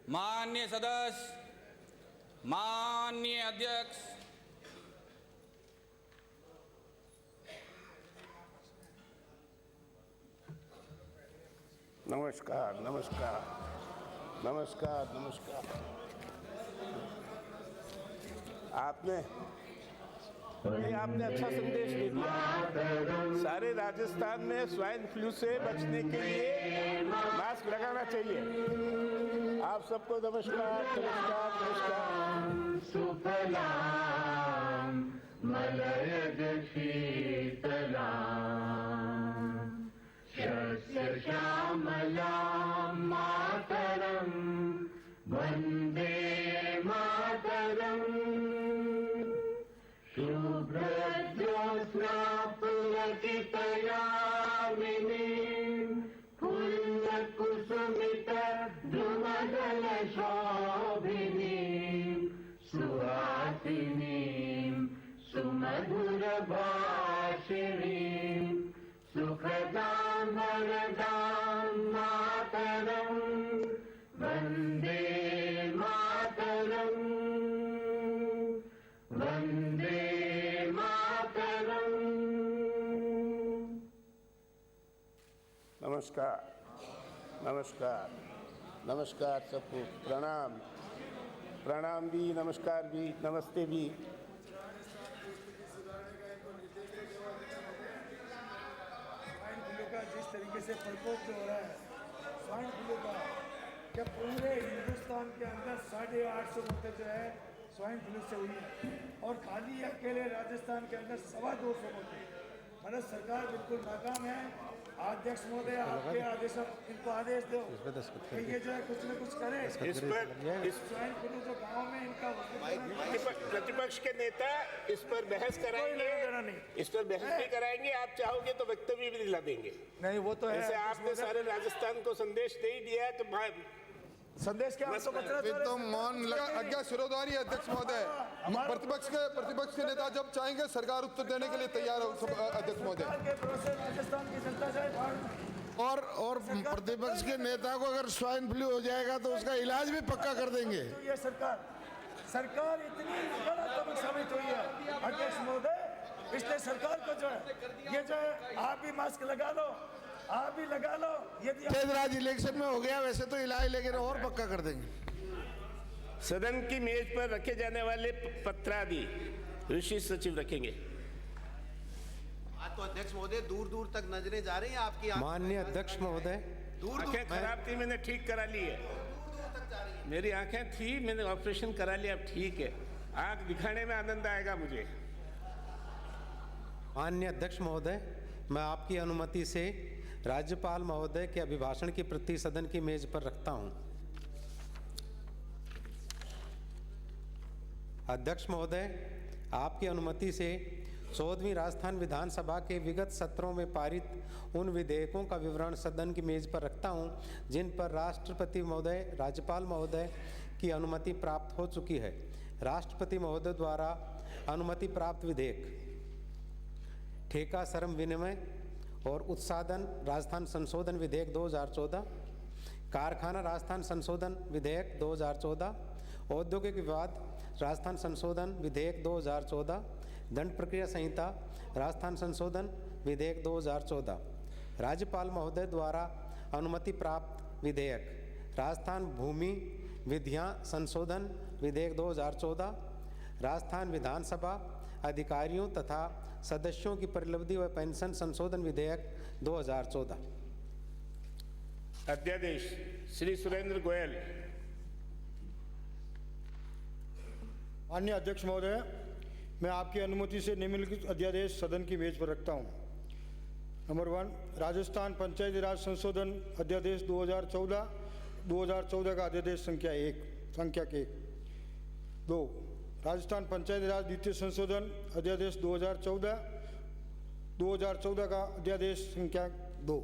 माननीय सदस्य, माननीय अध्यक्ष, नमस्कार नमस्कार नमस्कार नमस्कार। आपने अच्छा संदेश दे दिया। सारे राजस्थान में स्वाइन फ्लू से बचने के लिए मास्क लगाना चाहिए। आप सबको नमस्कार नमस्कार नमस्कार। सुफलाम मलयज शीतलाम शस्य श्यामलाम मातरम वंदे मातरम। शुभ्रज्योत्स्ना पुलकितयामिनीं फुल्लकुसुमित द्रुमदलशोभिनीं सुहासिनीं सुमधुरभाषिणीं सुखदां वरदां मातरं वन्दे मातरम् वन्दे मातरम्। नमस्कार नमस्कार नमस्कार सबको। प्रणाम प्रणाम भी, नमस्कार भी, नमस्ते भी। स्वाइन फ्लू का जिस तरीके से प्रकोप जो हो रहा है स्वाइन फ्लू का, क्या पूरे हिंदुस्तान के अंदर 850 मौतें जो है स्वाइन फ्लू से हुई है और खाली अकेले राजस्थान के अंदर 225 मौतें। भारत सरकार बिल्कुल नाकाम है। अध्यक्ष महोदय, आपके आदेश, इनको आदेश दो कि ये जो है कुछ न कुछ करें इस पर स्वाइन फ्लू जो गाँव में इनका प्रतिपक्ष के नेता इस पर बहस कराएंगे। इस पर बहस भी कराएंगे। आप चाहोगे तो वक्तव्य भी दिला देंगे। नहीं, वो तो है। ऐसे आपने सारे राजस्थान को संदेश दे ही दिया तो संदेश क्या तो मौन लगा। शिरोधारी अध्यक्ष महोदय, प्रतिपक्ष के नेता जब चाहेंगे सरकार उत्तर देने के लिए तैयार है। अध्यक्ष महोदय, राजस्थान की जनता चाहे और प्रतिपक्ष के नेता को अगर स्वाइन फ्लू हो जाएगा तो उसका इलाज भी पक्का कर देंगे। तो ये सरकार इतनी नकारात्मक साबित हुई है अध्यक्ष महोदय, इसलिए सरकार को जो है ये जो है आप भी मास्क लगा लो, आप भी लगा लो। यदि आज इलेक्शन में हो गया वैसे तो इलाज लेके और पक्का कर देंगे। सदन की मेज पर रखे जाने वाले पत्रादि ऋषि सचिव रखेंगे। आज तो अध्यक्ष महोदय दूर दूर तक नजरें जा रही हैं आपकी। माननीय अध्यक्ष महोदय, आंखें खराब थी, मैंने ठीक करा ली है। मेरी आंखें थी, मैंने ऑपरेशन करा लिया, अब ठीक है। आंख दिखाने में आनंद आएगा मुझे। माननीय अध्यक्ष महोदय, मैं आपकी अनुमति से राज्यपाल महोदय के अभिभाषण की प्रति सदन की मेज पर रखता हूं। अध्यक्ष महोदय, आपकी अनुमति से 14वीं राजस्थान विधानसभा के विगत सत्रों में पारित उन विधेयकों का विवरण सदन की मेज पर रखता हूं जिन पर राष्ट्रपति महोदय, राज्यपाल महोदय की अनुमति प्राप्त हो चुकी है। राष्ट्रपति महोदय द्वारा अनुमति प्राप्त विधेयक: ठेका श्रम विनिमय और उत्साधन राजस्थान संशोधन विधेयक 2014, कारखाना राजस्थान संशोधन विधेयक 2014, औद्योगिक विवाद राजस्थान संशोधन विधेयक 2014, दंड प्रक्रिया संहिता राजस्थान संशोधन विधेयक 2014। राज्यपाल महोदय द्वारा अनुमति प्राप्त विधेयक: राजस्थान भूमि विधियाँ संशोधन विधेयक 2014, राजस्थान विधानसभा अधिकारियों तथा सदस्यों की परिलब्धि व पेंशन संशोधन विधेयक 2014। अध्यादेश श्री सुरेंद्र गोयल। माननीय अध्यक्ष महोदय, मैं आपकी अनुमति से निम्नलिखित अध्यादेश सदन की मेज पर रखता हूं। नंबर 1, राजस्थान पंचायती राज संशोधन अध्यादेश 2014 का अध्यादेश संख्या 1 संख्या 1। 2, राजस्थान पंचायती राज द्वितीय संशोधन अध्यादेश 2014 का अध्यादेश संख्या 2।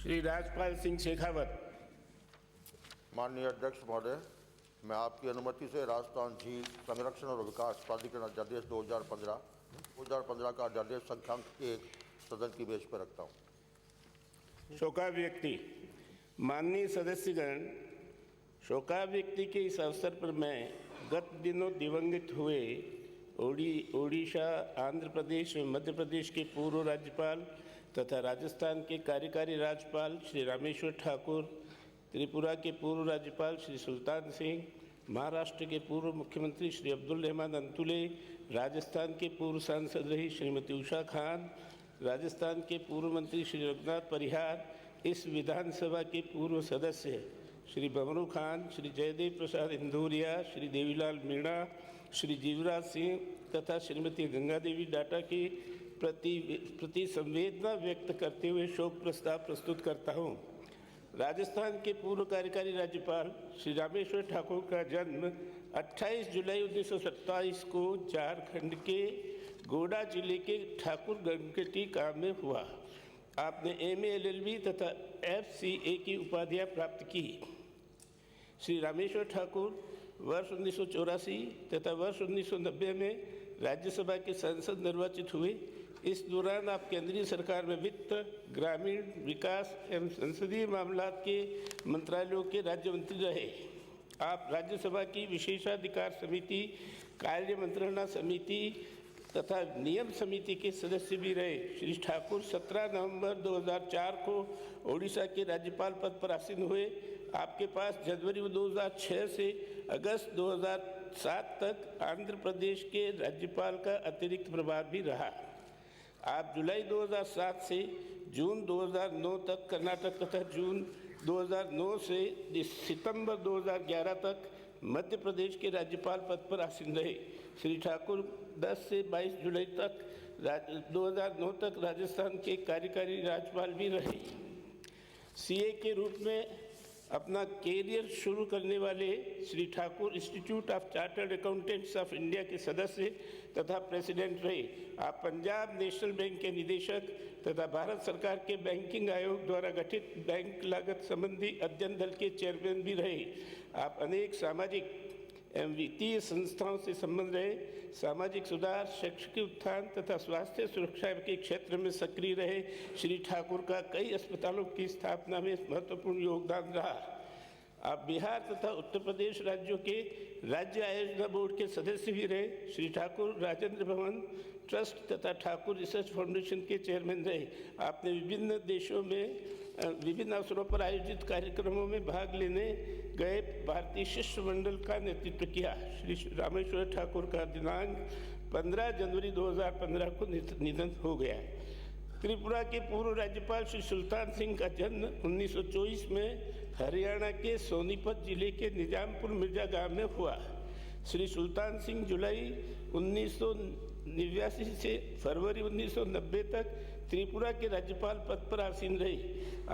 श्री राजपाल सिंह शेखावत। माननीय अध्यक्ष महोदय, मैं आपकी अनुमति से राजस्थान झील संरक्षण और विकास प्राधिकरण अध्यादेश 2015 का अध्यादेश संख्यांक 1 सदन की मेज पर रखता हूँ। शोकाव्यक्ति: माननीय सदस्यगण, शोकाव्यक्ति के इस अवसर पर मैं गत दिनों दिवंगत हुए ओडिशा, आंध्र प्रदेश और मध्य प्रदेश के पूर्व राज्यपाल तथा राजस्थान के कार्यकारी राज्यपाल श्री रामेश्वर ठाकुर, त्रिपुरा के पूर्व राज्यपाल श्री सुल्तान सिंह, महाराष्ट्र के पूर्व मुख्यमंत्री श्री अब्दुल रहमान अंतुले, राजस्थान के पूर्व सांसद रही श्रीमती उषा खान, राजस्थान के पूर्व मंत्री श्री रघुनाथ परिहार, इस विधानसभा के पूर्व सदस्य श्री बमरू खान, श्री जयदेव प्रसाद इंदौरिया, श्री देवीलाल मीणा, श्री जीवराज सिंह तथा श्रीमती गंगा देवी डाटा के प्रति संवेदना व्यक्त करते हुए शोक प्रस्ताव प्रस्तुत करता हूँ। राजस्थान के पूर्व कार्यकारी राज्यपाल श्री रामेश्वर ठाकुर का जन्म 28 जुलाई 1927 को झारखंड के गोंडा जिले के ठाकुर गंगटी गांव में हुआ। आपने MA LLB तथा FCA की उपाधियाँ प्राप्त की। श्री रामेश्वर ठाकुर वर्ष 1984 तथा वर्ष 1990 में राज्यसभा के सांसद निर्वाचित हुए। इस दौरान आप केंद्रीय सरकार में वित्त, ग्रामीण विकास एवं संसदीय मामलात के मंत्रालयों के राज्य मंत्री रहे। आप राज्यसभा की विशेषाधिकार समिति, कार्य मंत्रणा समिति तथा नियम समिति के सदस्य भी रहे। श्री ठाकुर 17 नवंबर 2004 को ओडिशा के राज्यपाल पद पर आसीन हुए। आपके पास जनवरी 2006 से अगस्त 2007 तक आंध्र प्रदेश के राज्यपाल का अतिरिक्त प्रभार भी रहा। आप जुलाई 2007 से जून 2009 तक कर्नाटक तथा जून 2009 से सितंबर 2011 तक मध्य प्रदेश के राज्यपाल पद पर आसीन रहे। श्री ठाकुर 10 से 22 जुलाई तक 2009 तक राजस्थान के कार्यकारी राज्यपाल भी रहे। CA के रूप में अपना कैरियर शुरू करने वाले Shri Thakur institute of chartered accountants of India के सदस्य तथा प्रेसिडेंट रहे। आप पंजाब नेशनल बैंक के निदेशक तथा भारत सरकार के बैंकिंग आयोग द्वारा गठित बैंक लागत संबंधी अध्ययन दल के चेयरमैन भी रहे। आप अनेक सामाजिक एवं वित्तीय संस्थाओं से संबंध रहे। सामाजिक सुधार, शैक्षिक उत्थान तथा स्वास्थ्य सुरक्षा के क्षेत्र में सक्रिय रहे। श्री ठाकुर का कई अस्पतालों की स्थापना में महत्वपूर्ण योगदान रहा। आप बिहार तथा उत्तर प्रदेश राज्यों के राज्य आयोजना बोर्ड के सदस्य भी रहे। श्री ठाकुर राजेंद्र भवन ट्रस्ट तथा ठाकुर रिसर्च फाउंडेशन के चेयरमैन रहे। आपने विभिन्न देशों में विभिन्न अवसरों पर आयोजित कार्यक्रमों में भाग लेने गए भारतीय शिष्य मंडल का नेतृत्व किया। श्री रामेश्वर ठाकुर का दिनांक 15 जनवरी 2015 को निधन हो गया। त्रिपुरा के पूर्व राज्यपाल श्री सुल्तान सिंह का जन्म 1924 में हरियाणा के सोनीपत जिले के निजामपुर मिर्जा गांव में हुआ। श्री सुल्तान सिंह जुलाई 1989 से फरवरी 1990 तक त्रिपुरा के राज्यपाल पद पर आसीन रहे।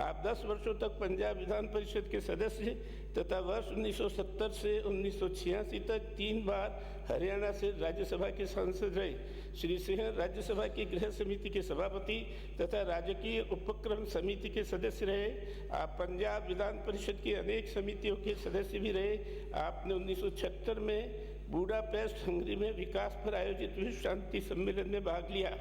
आप 10 वर्षों तक पंजाब विधान परिषद के सदस्य तथा वर्ष 1970 से 1986 तक 3 बार हरियाणा से राज्यसभा के सांसद रहे। श्री सिंह राज्यसभा की गृह समिति के सभापति तथा राजकीय उपक्रम समिति के सदस्य रहे। आप पंजाब विधान परिषद की अनेक समितियों के सदस्य भी रहे। आपने 1976 में बुडापेस्ट हंगरी में विकास पर आयोजित विश्व शांति सम्मेलन में भाग लिया।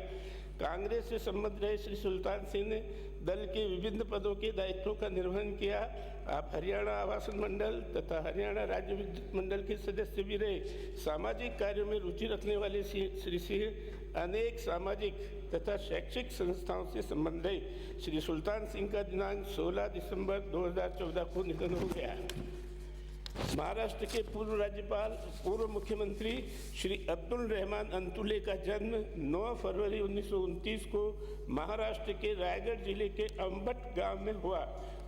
कांग्रेस से संबंध रहे श्री सुल्तान सिंह ने दल के विभिन्न पदों के दायित्वों का निर्वहन किया। आप हरियाणा आवासन मंडल तथा हरियाणा राज्य विद्युत मंडल के सदस्य भी रहे। सामाजिक कार्यों में रुचि रखने वाले श्री सिंह अनेक सामाजिक तथा शैक्षिक संस्थाओं से संबंध रहे। श्री सुल्तान सिंह का दिनांक 16 दिसंबर 2014 को निधन हो गया। महाराष्ट्र के पूर्व राज्यपाल पूर्व मुख्यमंत्री श्री अब्दुल रहमान अंतुले का जन्म 9 फरवरी 1929 को महाराष्ट्र के रायगढ़ जिले के अंबट गांव में हुआ।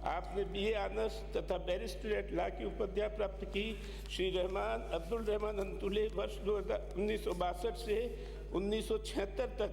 आपने BA ऑनर्स तथा बैरिस्टर लॉ की उपाधियाँ प्राप्त की। श्री अब्दुल रहमान अंतुले वर्ष 1962 से 1976 तक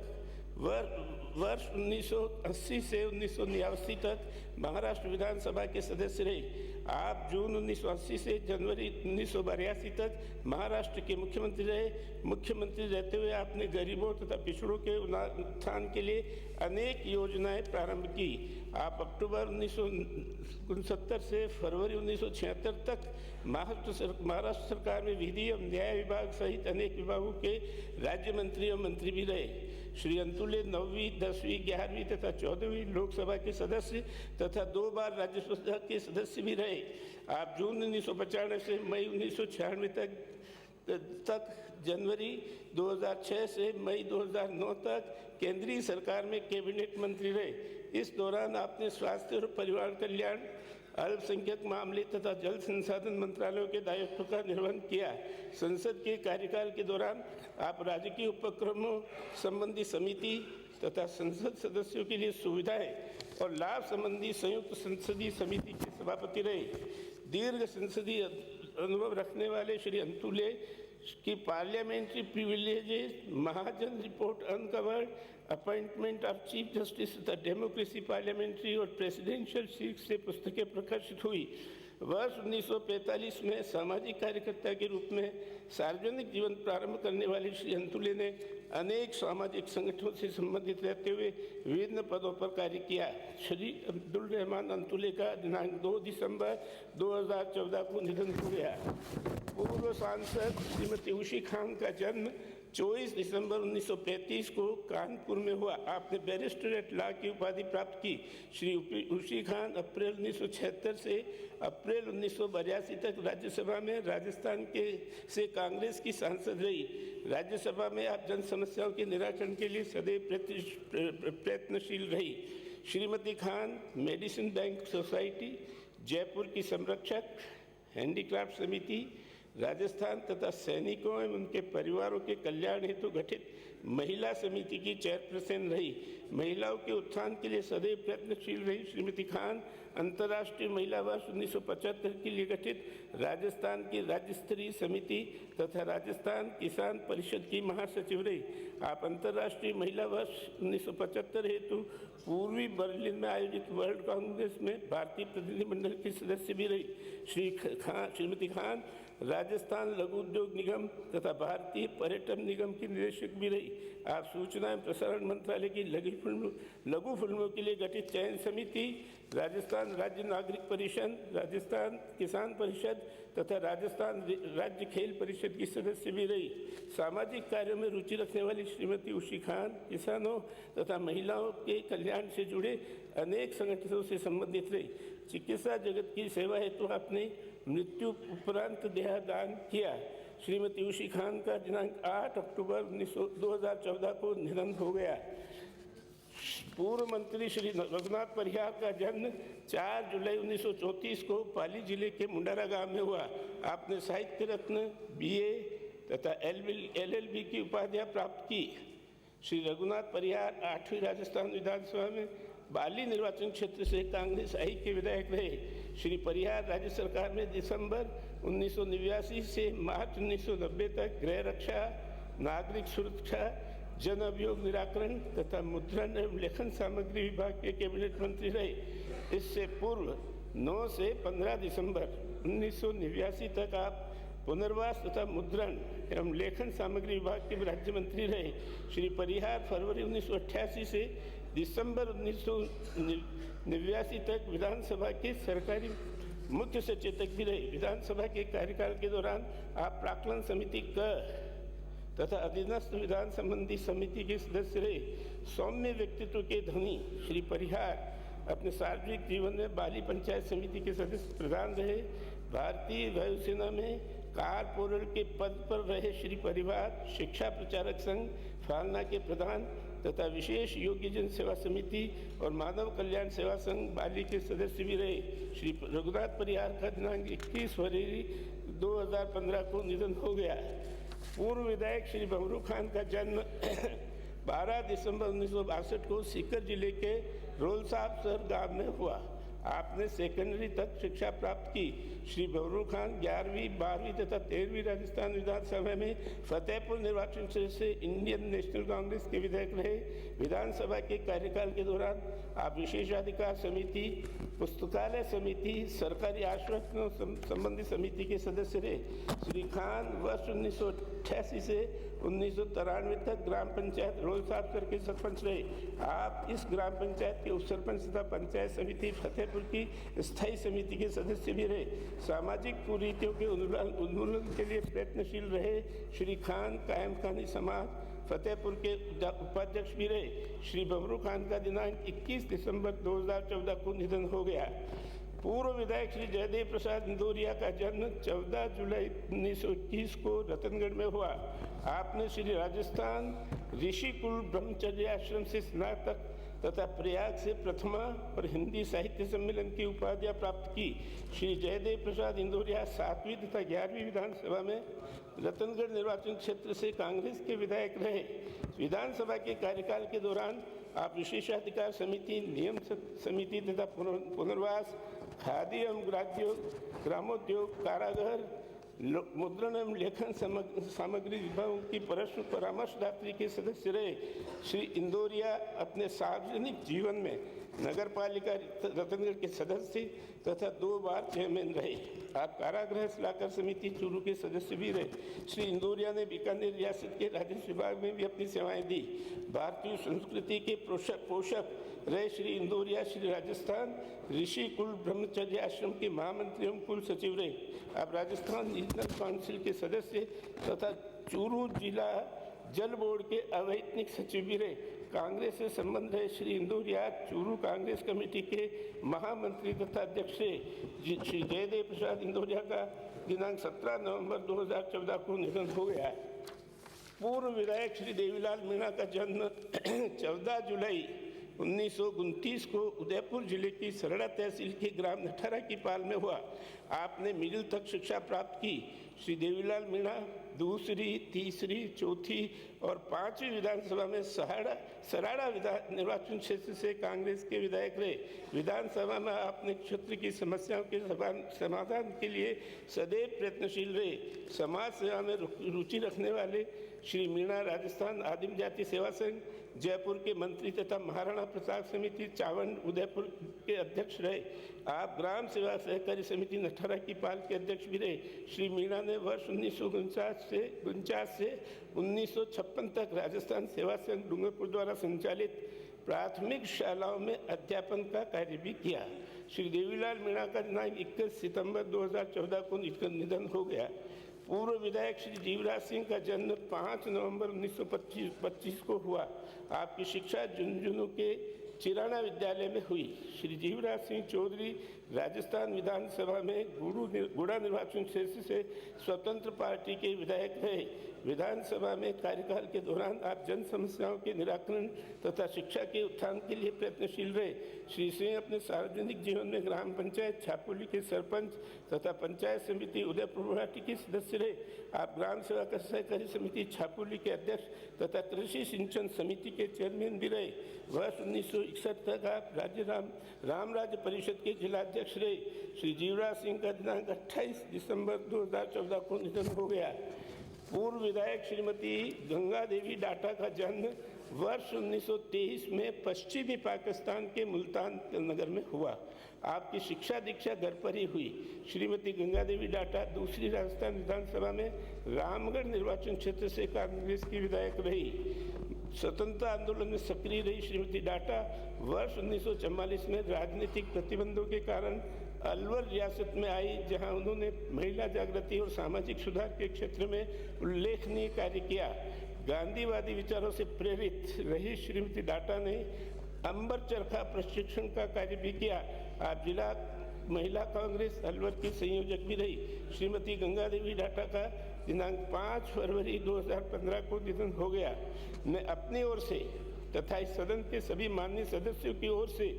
वर्ष 1980 से 1989 तक महाराष्ट्र विधानसभा के सदस्य रहे। आप जून 1980 से जनवरी 1982 तक महाराष्ट्र के मुख्यमंत्री रहे। मुख्यमंत्री रहते हुए आपने गरीबों तथा पिछड़ों के उत्थान के लिए अनेक योजनाएं प्रारंभ की। आप अक्टूबर 1969 से फरवरी 1976 तक महाराष्ट्र सरकार में विधि एवं न्याय विभाग सहित अनेक विभागों के राज्य मंत्री एवं मंत्री भी रहे। श्री अंतुले 9वीं, 10वीं, 11वीं तथा 14वीं लोकसभा के सदस्य तथा 2 बार राज्यसभा के सदस्य भी रहे। आप जून 1995 से मई 1996 तक जनवरी 2006 से मई 2009 तक केंद्रीय सरकार में कैबिनेट मंत्री रहे। इस दौरान आपने स्वास्थ्य और परिवार कल्याण, अल्पसंख्यक मामले तथा जल संसाधन मंत्रालयों के दायित्व का निर्वहन किया। संसद के कार्यकाल के दौरान आप राजकीय उपक्रमों संबंधी समिति तथा संसद सदस्यों के लिए सुविधाएं और लाभ संबंधी संयुक्त संसदीय समिति के सभापति रहे। दीर्घ संसदीय अनुभव रखने वाले श्री अंतुले की parliamentary privileges, Mahajan report uncovered, appointment of chief justice तथा डेमोक्रेसी पार्लियामेंट्री और प्रेसिडेंशियल सीट से पुस्तकें प्रकाशित हुई। वर्ष 1945 में सामाजिक कार्यकर्ता के रूप में सार्वजनिक जीवन प्रारंभ करने वाले श्री अंतुले ने अनेक सामाजिक संगठनों से संबंधित रहते हुए विभिन्न पदों पर कार्य किया। श्री अब्दुल रहमान अंतुले का दिनांक 2 दिसंबर 2014 को निधन हो गया। पूर्व सांसद श्रीमती उशी खान का जन्म 24 दिसंबर 1935 को कानपुर में हुआ। आपने बैरिस्टर एट लॉ की उपाधि प्राप्त की। श्री उशी खान अप्रैल 1976 से अप्रैल 1982 तक राज्यसभा में राजस्थान से कांग्रेस की सांसद रही। राज्यसभा में आप जन समस्याओं के निराकरण के लिए सदैव प्रयत्नशील रही। Shrimati Khan medicine bank society, Jaipur की संरक्षक, हैंडीक्राफ्ट समिति, राजस्थान तथा सैनिकों एवं उनके परिवारों के कल्याण हेतु गठित महिला समिति की चेयरपर्सन रही। महिलाओं के उत्थान के लिए सदैव प्रयत्नशील रही श्रीमती खान अंतर्राष्ट्रीय महिला वर्ष 1975 के लिए गठित राजस्थान की राज्य स्तरीय समिति तथा राजस्थान किसान परिषद की महासचिव रही। आप अंतर्राष्ट्रीय महिला वर्ष 1975 हेतु पूर्वी बर्लिन में आयोजित वर्ल्ड कांग्रेस में भारतीय प्रतिनिधिमंडल की सदस्य भी रही। श्रीमती खान राजस्थान लघु उद्योग निगम तथा भारतीय पर्यटन निगम की निदेशक भी रही। आप सूचना एवं प्रसारण मंत्रालय की लघु फिल्मों के लिए गठित चयन समिति, राजस्थान राज्य नागरिक परिषद, राजस्थान किसान परिषद तथा राजस्थान राज्य खेल परिषद की सदस्य भी रही। सामाजिक कार्यों में रुचि रखने वाली श्रीमती उशी खान किसानों तथा महिलाओं के कल्याण से जुड़े अनेक संगठनों से संबंधित रही। चिकित्सा जगत की सेवा हेतु आपने मृत्यु उपरांत देहदान किया। श्रीमती उशी खान का दिनांक 8 अक्टूबर 2014 को निधन हो गया। पूर्व मंत्री श्री रघुनाथ परिहार का जन्म 4 जुलाई 1934 को पाली जिले के मुंडारा गांव में हुआ। आपने साहित्य रत्न, BA तथा LLB की उपाधियां प्राप्त की। श्री रघुनाथ परिहार 8वीं राजस्थान विधानसभा में बाली निर्वाचन क्षेत्र से कांग्रेस आई के विधायक रहे। श्री परिहार राज्य सरकार में दिसंबर 1989 से मार्च 1990 तक गृह रक्षा, नागरिक सुरक्षा, जन अभियोग निराकरण तथा मुद्रण एवं लेखन सामग्री विभाग के कैबिनेट मंत्री रहे। इससे पूर्व 9 से 15 दिसंबर 1989 तक आप पुनर्वास तथा मुद्रण एवं लेखन सामग्री विभाग के राज्य मंत्री रहे। श्री परिहार फरवरी 1988 से दिसंबर 1989 तक विधानसभा के सरकारी मुख्य सचेतक भी रहे। विधानसभा के कार्यकाल के दौरान आप प्राक्कलन समिति तथा अधीनस्थ विधान संबंधी समिति के सदस्य रहे। सौम्य व्यक्तित्व के धनी श्री परिहार अपने सार्वजनिक जीवन में बाली पंचायत समिति के सदस्य प्रधान रहे। भारतीय वायुसेना में कारपोरल के पद पर रहे श्री परिवार शिक्षा प्रचारक संघ फालना के प्रधान तथा विशेष योग्य जन सेवा समिति और मानव कल्याण सेवा संघ बाली के सदस्य भी रहे। श्री रघुनाथ परिहार का दिनांक 21 फरवरी 2015 को निधन हो गया। पूर्व विधायक श्री बमरू खान का जन्म 12 दिसंबर 1962 को सीकर जिले के रोलसाबसर गांव में हुआ। आपने सेकेंडरी तक शिक्षा प्राप्त की। श्री बमरू खान 11वीं, 12वीं तथा 13वीं राजस्थान विधानसभा में फतेहपुर निर्वाचन क्षेत्र से इंडियन नेशनल कांग्रेस के विधायक रहे। विधानसभा के कार्यकाल के दौरान आप विशेषाधिकार समिति, पुस्तकालय समिति, सरकारी आश्वासनों संबंधी समिति के सदस्य रहे। श्री खान वर्ष 1988 से 1993 तक ग्राम पंचायत रोलसाबसर के सरपंच रहे। आप इस ग्राम पंचायत के उपसरपंच तथा पंचायत समिति फतेहपुर की स्थायी समिति के सदस्य भी रहे। सामाजिक कुरीतियों के उन्मूलन के लिए प्रयत्नशील रहे। श्री खान कायम खानी समाज, फतेहपुर के उपाध्यक्ष भी रहे। श्री भमरू खान का दिनांक 21 दिसंबर 2014 को निधन हो गया। पूर्व विधायक श्री जयदेव प्रसाद इंदौरिया का जन्म 14 जुलाई 1921 को रतनगढ़ में हुआ। आपने श्री राजस्थान ऋषिकुल ब्रह्मचर्य आश्रम से स्नातक तथा प्रयाग से प्रथमा और हिंदी साहित्य सम्मेलन की उपाधियां प्राप्त की। श्री जयदेव प्रसाद इंदौरिया 7वीं तथा 11वीं विधानसभा में रतनगढ़ निर्वाचन क्षेत्र से कांग्रेस के विधायक रहे। विधानसभा के कार्यकाल के दौरान आप विशेषाधिकार समिति, नियम समिति तथा पुनर्वास, खादी एवं ग्रामोद्योग, कारागार, मुद्रण एवं लेखन सामग्री विभागों की परामर्शदात्री के सदस्य रहे। श्री इंदौरिया अपने सार्वजनिक जीवन में नगर पालिका रतनगढ़ के सदस्य तथा 2 बार चेयरमैन रहे। आप कारागृह सलाहकार समिति चूरू के सदस्य भी रहे। श्री इंदौरिया ने बीकानेर रियासत के राजस्व विभाग में भी अपनी सेवाएं दी। भारतीय संस्कृति के पोषक रहे श्री इंदौरिया श्री राजस्थान ऋषिकुल ब्रह्मचर्य आश्रम के महामंत्री एवं कुल सचिव रहे। आप राजस्थान रीजनल काउंसिल के सदस्य तथा चूरू जिला जल बोर्ड के अवैतनिक सचिव भी रहे। कांग्रेस से संबंध रहे श्री इंदौरिया चूरू कांग्रेस कमेटी के महामंत्री तथा अध्यक्ष रहे। श्री जयदेव प्रसाद इंदौरिया का दिनांक 17 नवंबर 2014 को निधन हो गया। पूर्व विधायक श्री देवीलाल मीणा का जन्म 14 जुलाई 1929 को उदयपुर जिले की सरड़ा तहसील के ग्राम नठारा की पाल में हुआ। आपने मिडिल तक शिक्षा प्राप्त की। श्री देवीलाल मीणा दूसरी, तीसरी, चौथी और 5वीं विधानसभा में सराड़ा निर्वाचन क्षेत्र से कांग्रेस के विधायक रहे। विधानसभा में आपने क्षेत्र की समस्याओं के समाधान के लिए सदैव प्रयत्नशील रहे। समाज सेवा में रुचि रखने वाले श्री मीणा राजस्थान आदिम जाति सेवा संघ जयपुर के मंत्री तथा महाराणा प्रताप समिति चावंड उदयपुर के अध्यक्ष रहे। आप ग्राम सेवा सहकारी समिति नठारा की पाल के अध्यक्ष भी रहे। श्री मीणा ने वर्ष 1949 से 1956 तक राजस्थान सेवा संघ डूंगरपुर द्वारा संचालित प्राथमिक शालाओं में अध्यापन का कार्य भी किया। श्री देवीलाल मीणा का दिनांक 21 सितंबर 2014 को निधन हो गया। पूर्व विधायक श्री जीवराज सिंह का जन्म 5 नवंबर 1925 को हुआ। आपकी शिक्षा झुंझुनू के चिराना विद्यालय में हुई। श्री जीवराज सिंह चौधरी राजस्थान विधानसभा में गुड़ा निर्वाचन क्षेत्र से स्वतंत्र पार्टी के विधायक रहे। विधानसभा में कार्यकाल के दौरान आप जन समस्याओं के निराकरण तथा शिक्षा के उत्थान के लिए प्रयत्नशील रहे। श्री सिंह अपने सार्वजनिक जीवन में ग्राम पंचायत छापुली के सरपंच तथा पंचायत समिति उदयपुर गुवाहाटी के सदस्य रहे। आप ग्राम सेवा सहकारी समिति छापुली के अध्यक्ष तथा कृषि सिंचन समिति के चेयरमैन भी रहे। वर्ष 1961 तक आप राम राज्य परिषद के जिलाध्यक्ष रहे। श्री जीवराज सिंह का दिनांक 28 दिसंबर 2014 को निधन हो गया। पूर्व विधायक श्रीमती गंगा देवी डाटा का जन्म वर्ष 1923 में पश्चिमी पाकिस्तान के मुल्तान नगर में हुआ। आपकी शिक्षा दीक्षा घर पर ही हुई। श्रीमती गंगा देवी डाटा दूसरी राजस्थान विधानसभा में रामगढ़ निर्वाचन क्षेत्र से कांग्रेस की विधायक रही। स्वतंत्रता आंदोलन में सक्रिय रही श्रीमती डाटा वर्ष 1944 में राजनीतिक प्रतिबंधों के कारण अलवर रियासत में आई, जहां उन्होंने महिला जागृति और सामाजिक सुधार के क्षेत्र में उल्लेखनीय कार्य किया। गांधीवादी विचारों से प्रेरित रही श्रीमती डाटा ने अंबर चरखा प्रशिक्षण का कार्य भी किया। आप जिला महिला कांग्रेस अलवर की संयोजक भी रही। श्रीमती गंगा देवी डाटा का दिनांक 5 फरवरी 2015 को निधन हो गया। मैं अपनी ओर से तथा इस सदन के सभी माननीय सदस्यों की ओर से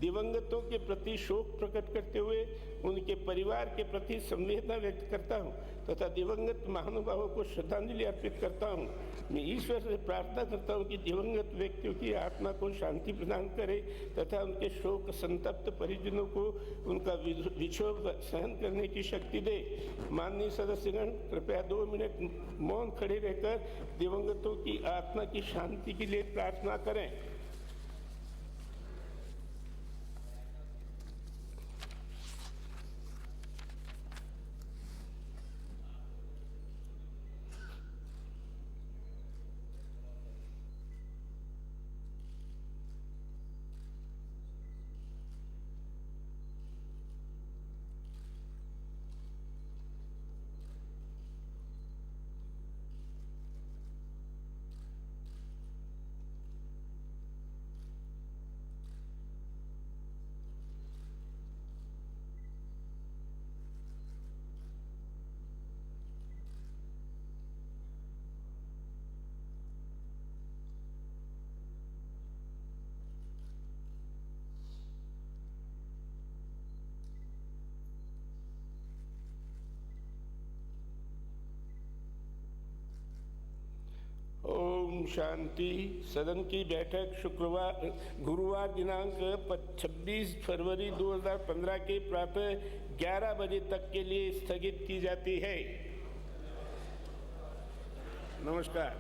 दिवंगतों के प्रति शोक प्रकट करते हुए उनके परिवार के प्रति संवेदना व्यक्त करता हूं तथा दिवंगत महानुभावों को श्रद्धांजलि अर्पित करता हूं। मैं ईश्वर से प्रार्थना करता हूं कि दिवंगत व्यक्तियों की आत्मा को शांति प्रदान करे तथा उनके शोक संतप्त परिजनों को उनका विक्षोभ सहन करने की शक्ति दे। माननीय सदस्यगण, कृपया 2 मिनट मौन खड़े रहकर दिवंगतों की आत्मा की शांति के लिए प्रार्थना करें। ओम शांति। सदन की बैठक गुरुवार दिनांक 26 फरवरी 2015 के प्रातः 11 बजे तक के लिए स्थगित की जाती है। नमस्कार।